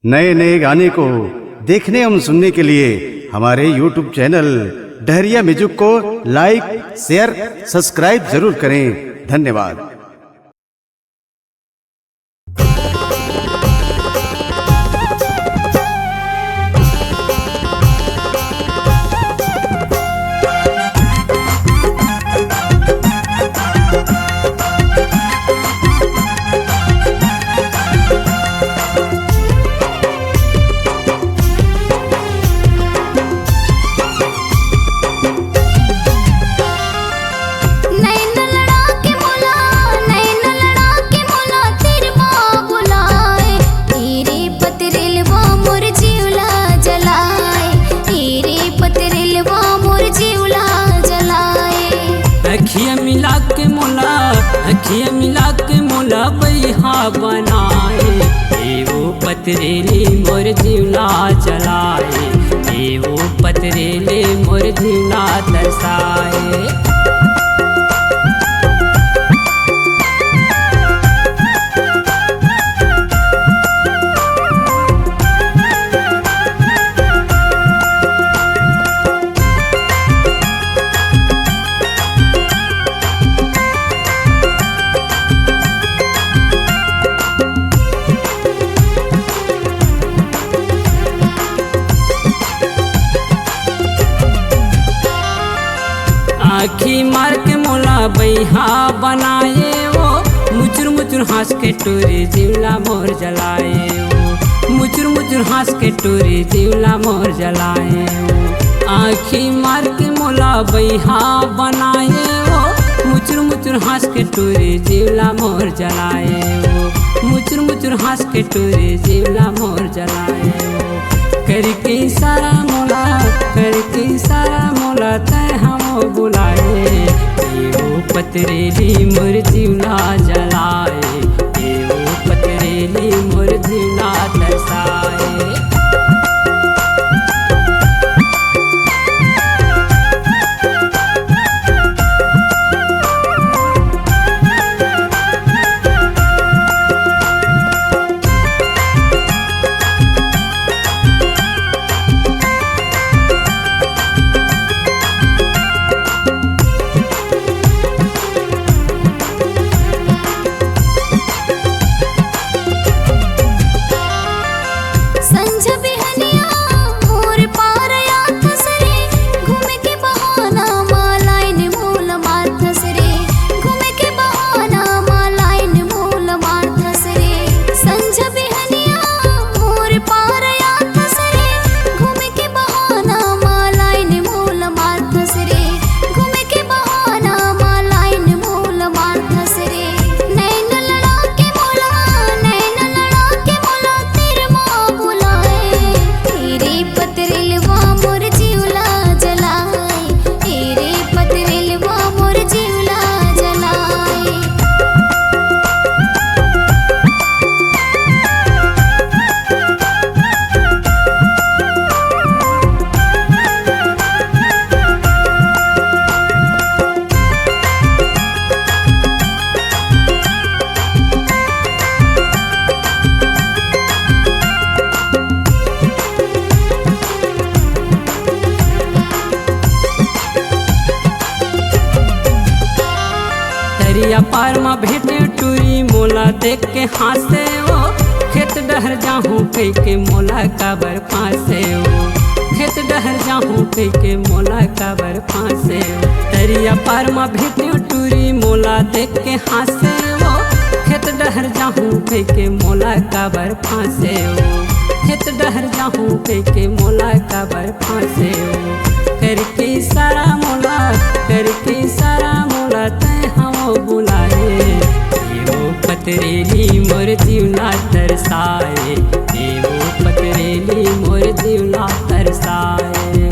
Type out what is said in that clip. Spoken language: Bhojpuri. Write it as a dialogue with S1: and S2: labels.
S1: नए नए गाने को देखने एवं सुनने के लिए हमारे YouTube चैनल डहरिया म्यूजिक को लाइक, शेयर, सब्सक्राइब जरूर करें। धन्यवाद।
S2: अखिया मिला के मोला बैहा बनाए, एवो पतरेले मोर जीवना जलाए, एवो पतरेले मोर जीवना तरसाए। आखी मार के मोला बैहा बनाए, वो मुचुर मुचुर हंस के टोरे जीवला मोर जलाए, वो मुचुर मुचुर हंस के टोरे जीवला मोर जलाए। आखी मार के मोला बैहा बनाए, वो मुचुर मुचुर हंस के टोरे जीवला मोर जलाए, वो मुचुर मुचुर हंस के टोरे जीवला मोर जलाए। करके सारा मोला, करके सारा मोला तय हम बुलाए, एवो पतरेली मोर जीवना जलाए, एवो पतरेली मोर जीवना तरसाए। दरिया पार में भेटे टूरी मोला देख के हंसे, वो खेत डहर जाहूँ कह के मोला काबर फांसे, वो खेत डहर जाहूँ कह के मोला काबर फांसे। दरिया पार में भेटे टूरी मोला देख के हंसे, वो खेत डहर जाहूँ कह के मोला काबर फांसे, वो खेत डहर जाहूँ कह के मोला काबर फांसे। करके सारा मोला, करके सारा मोला तय हम बुलाए, एवो पतरेली मोर जीवना तरसाए, एवो पतरेली मोर जीवना तरसाए।